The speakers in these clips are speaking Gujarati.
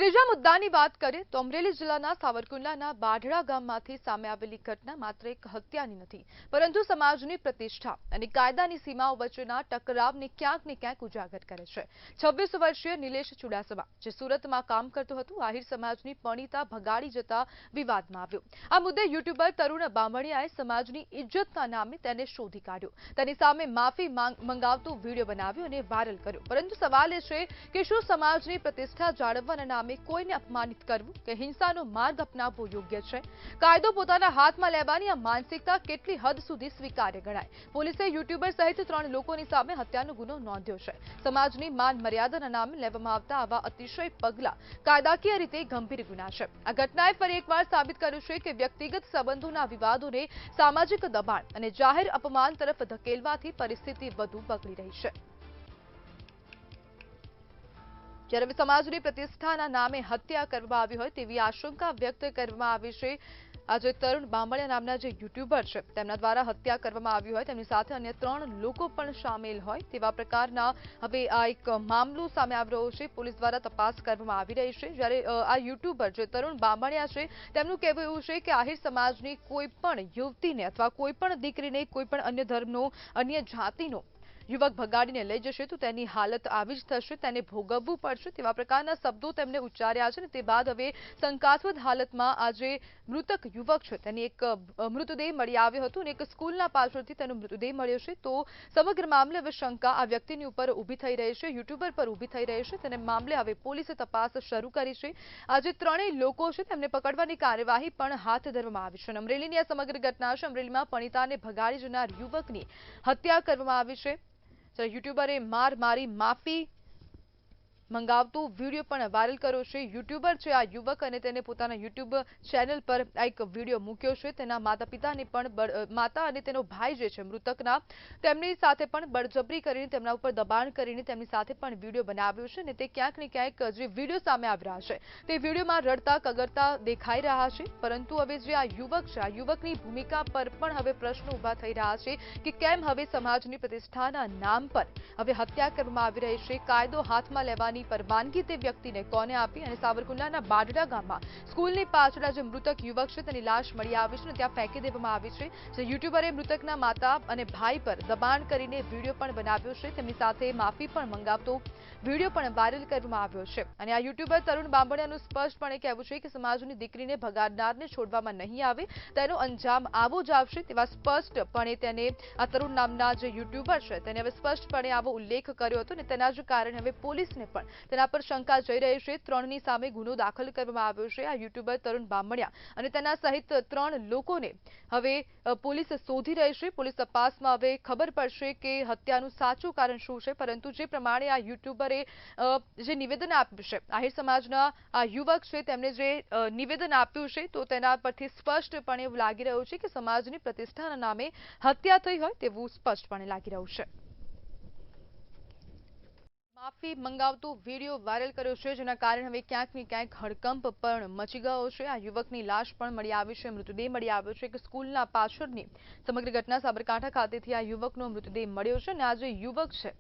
ત્રીજા મુદ્દાની વાત કરીએ તો અમરેલી જિલ્લાના સાવરકુંડલાના બાઢડા ગામમાંથી સામે આવેલી ઘટના માત્ર એક હત્યાની નથી, પરંતુ સમાજની પ્રતિષ્ઠા અને કાયદાની સીમાઓ વચ્ચેના ટકરાવને ક્યાંક ને ક્યાંક ઉજાગર કરે છે। 26 વર્ષીય નિલેશ ચુડાસમા, જે સુરતમાં કામ કરતો હતો, આહિર સમાજની પરણિતા ભગાડી જતા વિવાદમાં આવ્યો। આ મુદ્દે યુટ્યુબર તરુણ બામણિયાએ સમાજની ઇજ્જતના નામે તેને શોધી કાઢ્યો, તેની સામે માફી મંગાવતો વિડીયો બનાવ્યો અને વાયરલ કર્યો। પરંતુ સવાલ એ છે કે શું સમાજની પ્રતિષ્ઠા જાળવવાના નામે કોઈને અપમાનિત કરવું કે હિંસાનો માર્ગ અપનાવવો યોગ્ય છે? કાયદો પોતાના હાથમાં લેવાની આ માનસિકતા કેટલી હદ સુધી સ્વીકાર્ય ગણાય? પોલીસે યુટ્યુબર સહિત 3 લોકોની સામે હત્યાનો ગુનો નોંધ્યો છે। સમાજની માન મર્યાદાના નામે લેવામાં આવતા આવા અતિશય પગલાં કાયદાકીય રીતે ગંભીર ગુના છે। આ ઘટનાએ ફરી એકવાર સાબિત કર્યું છે કે વ્યક્તિગત સંબંધોના વિવાદોને સામાજિક દબાણ અને જાહેર અપમાન તરફ ધકેલવાથી પરિસ્થિતિ વધુ બગડી રહી છે। જ્યારે સમાજની પ્રતિષ્ઠાના નામે હત્યા કરવામાં આવી હોય તેવી આશંકા વ્યક્ત કરવામાં આવી છે। આજે તરુણ બામણિયા નામના જે યુટ્યુબર છે તેમના દ્વારા હત્યા કરવામાં આવી હોય, તેમની સાથે અન્ય 3 લોકો પણ સામેલ હોય તેવા પ્રકારના હવે આ એક મામલો સામે આવી રહ્યો છે। પોલીસ દ્વારા તપાસ કરવામાં આવી રહી છે। જ્યારે આ યુટ્યુબર જે તરુણ બામણિયા છે તેમનું કહેવું એવું છે કે આહિર સમાજની કોઈ પણ યુવતીને અથવા કોઈ પણ દીકરીને કોઈ પણ અન્ય ધર્મનો, અન્ય જાતિનો યુવક ભગાડીને લઈ જશે તો તેની હાલત આવી જ થશે, તેને ભોગવવું પડશે તેવા પ્રકારના શબ્દો તેમણે ઉચ્ચાર્યા છે। તે બાદ હવે શંકાસ્પદ હાલતમાં આજે મૃતક યુવક છે તેની એક મૃતદેહ મળી આવ્યો હતો અને એક સ્કૂલના પાછળથી તેનો મૃતદેહ મળ્યો છે। તો સમગ્ર મામલે હવે શંકા આ વ્યક્તિની ઉપર ઊભી થઈ રહી છે, યુટ્યુબર પર ઊભી થઈ રહી છે, તેને મામલે હવે પોલીસે તપાસ શરૂ કરી છે। આજે 3 લોકો છે તેમને પકડવાની કાર્યવાહી પણ હાથ ધરવામાં આવી છે। અમરેલીની આ સમગ્ર ઘટના છે। અમરેલીમાં પરણિતાને ભગાડી જનાર યુવકની હત્યા કરવામાં આવી છે। યુટ્યુબરે મારી માફી મંગાવતો વિડીયો પણ વાયરલ કર્યો છે। યુટ્યુબર છે આ યુવક અને તેને પોતાના યુટ્યુબ ચેનલ પર એક વિડીયો મૂક્યો છે। તેના માતા-પિતાને પણ માતા અને તેનો ભાઈ જે છે મૃતકના, તેમની સાથે પણ બળજબરી કરીને તેમના ઉપર દબાણ કરીને તેમની સાથે પણ વિડીયો બનાવ્યો છે અને તે ક્યાંક ને ક્યાંક જે વિડીયો સામે આવી રહ્યા છે તે વિડીયોમાં રડતા કગરતા દેખાઈ રહ્યા છે। પરંતુ હવે જે આ યુવક છે, આ યુવકની ભૂમિકા પર પણ હવે પ્રશ્નો ઊભા થઈ રહ્યા છે કે કેમ હવે સમાજની પ્રતિષ્ઠાના નામ પર હવે હત્યા કરવામાં આવી રહી છે? કાયદો હાથમાં લેવાની પરવાનગી તે વ્યક્તિને કોને આપી? અને સાવરકુંડલાના બાઢડા ગામમાં સ્કૂલની પાછળ જે મૃતક યુવક છે તેની લાશ મળી આવી છે અને ત્યાં ફેંકી દેવામાં આવી છે। જે યુટ્યુબરે મૃતકના માતા અને ભાઈ પર દબાણ કરીને વિડીયો પણ બનાવ્યો છે, તેમની સાથે માફી પણ મંગાવતો વિડીયો પણ વાયરલ કરવામાં આવ્યો છે। અને આ યુટ્યુબર તરુણ બામણિયાનું સ્પષ્ટપણે કહેવું છે કે સમાજની દીકરીને ભગાડનારને છોડવામાં નહીં આવે, તેનો અંજામ આવો જ આવશે તેવા સ્પષ્ટપણે તેને આ તરુણ નામના જે યુટ્યુબર છે તેને હવે સ્પષ્ટપણે આવો ઉલ્લેખ કર્યો હતો અને તેના જ કારણે હવે પોલીસને પણ તેના પર શંકા જઈ રહી છે। 3ની સામે ગુનો દાખલ કરવામાં આવ્યો છે। આ યુટ્યુબર તરુણ બામણિયા અને તેના સહિત 3 લોકોને હવે પોલીસ શોધી રહી છે। પોલીસ તપાસમાં હવે ખબર પડશે કે હત્યાનું સાચું કારણ શું છે। પરંતુ જે પ્રમાણે આ યુટ્યુબરે જે નિવેદન આપ્યું છે, આહિર સમાજના આ યુવક છે તેમણે જે નિવેદન આપ્યું છે તો તેના પરથી સ્પષ્ટપણે એવું લાગી રહ્યું છે કે સમાજની પ્રતિષ્ઠાના નામે હત્યા થઈ હોય તેવું સ્પષ્ટપણે લાગી રહ્યું છે। માફી મંગાવતો વિડીયો વાયરલ કર્યો છે, જેના કારણે હવે ક્યાંક ને ક્યાંક હડકંપ પણ મચી ગયો છે। આ યુવકની લાશ પણ મળી આવી છે, મૃતદેહ મળી આવ્યો છે કે સ્કૂલના પાછળની સમગ્ર ઘટના સાબરકાંઠા ખાતેથી આ યુવકનો મૃતદેહ મળ્યો છે અને આ જે યુવક છે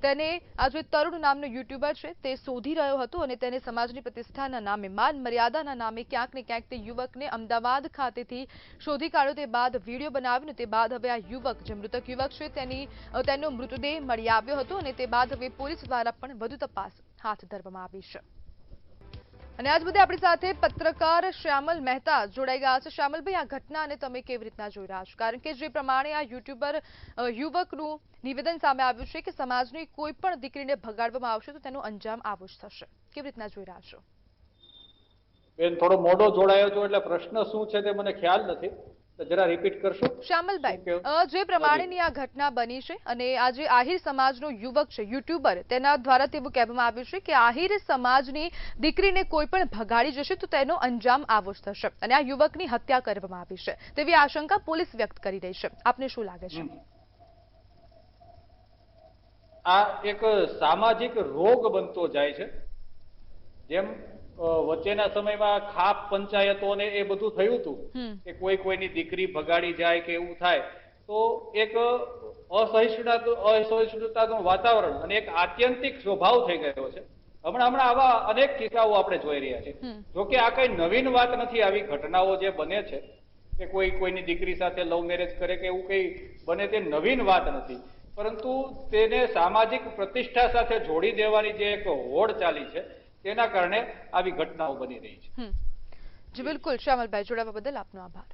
તેને આ જે તરુણ નામનો યુટ્યુબર છે તે શોધી રહ્યો હતો અને તેને સમાજની પ્રતિષ્ઠાના નામે, માન મર્યાદાના નામે ક્યાંક ને ક્યાંક તે યુવકને અમદાવાદ ખાતેથી શોધી કાઢ્યો। તે બાદ વિડીયો બનાવ્યો, તે બાદ હવે આ યુવક જે મૃતક યુવક છે તેનો મૃતદેહ મળી આવ્યો હતો અને તે બાદ હવે પોલીસ દ્વારા પણ વધુ તપાસ હાથ ધરવામાં આવી છે। અને આજ મુદ્દે આપણી સાથે પત્રકાર શ્યામલ મહેતા જોડાઈ ગયા છે। શ્યામલભાઈ, આ ઘટનાને તમે કેવી રીતના જોઈ રહ્યા છો? કારણ કે જે પ્રમાણે આ યુટ્યુબર યુવકનું નિવેદન સામે આવ્યું છે કે સમાજની કોઈ પણ દીકરીને ભગાડવામાં આવશે તો તેનો અંજામ આવો જ થશે, કેવી રીતના જોઈ રહ્યા છો? બેન, થોડો મોડો જોડાયો છો એટલે પ્રશ્ન શું છે તે મને ખ્યાલ નથી, જરા રિપીટ કરશો? શ્યામલભાઈ, જે પ્રમાણેની આ ઘટના બની છે અને આ જે આહિર સમાજનો યુવક છે યુટ્યુબર, તેના દ્વારા તેવું કહેવામાં આવ્યું છે કે આહિર સમાજની દીકરીને કોઈ પણ ભગાડી જશે તો તેનો અંજામ આવો જ થશે અને આ યુવકની હત્યા કરવામાં આવી છે તેવી આશંકા પોલીસ વ્યક્ત કરી રહી છે। આપને શું લાગે છે? આ એક સામાજિક રોગ બનતો જાય છે। જેમ વચ્ચેના સમયમાં ખાપ પંચાયતો ને એ બધું થયું હતું કે કોઈની દીકરી ભગાડી જાય કે એવું થાય તો એક અસહિષ્ણુતાનું વાતાવરણ અને એક આત્યંતિક સ્વભાવ થઈ ગયો છે। હમણાં આવા અનેક કિસ્સાઓ આપણે જોઈ રહ્યા છીએ. જોકે આ કઈ નવીન વાત નથી. આવી ઘટનાઓ જે બને છે કે કોઈની દીકરી સાથે લવ મેરેજ કરે કે એવું કઈ બને તે નવીન વાત નથી, પરંતુ તેને સામાજિક પ્રતિષ્ઠા સાથે જોડી દેવાની જે એક હોડ ચાલી છે તેના કારણે આવી ઘટનાઓ બની રહી છે. જી બિલકુલ, શ્યામલભાઈ, જોડાવા બદલ આપનો આભાર.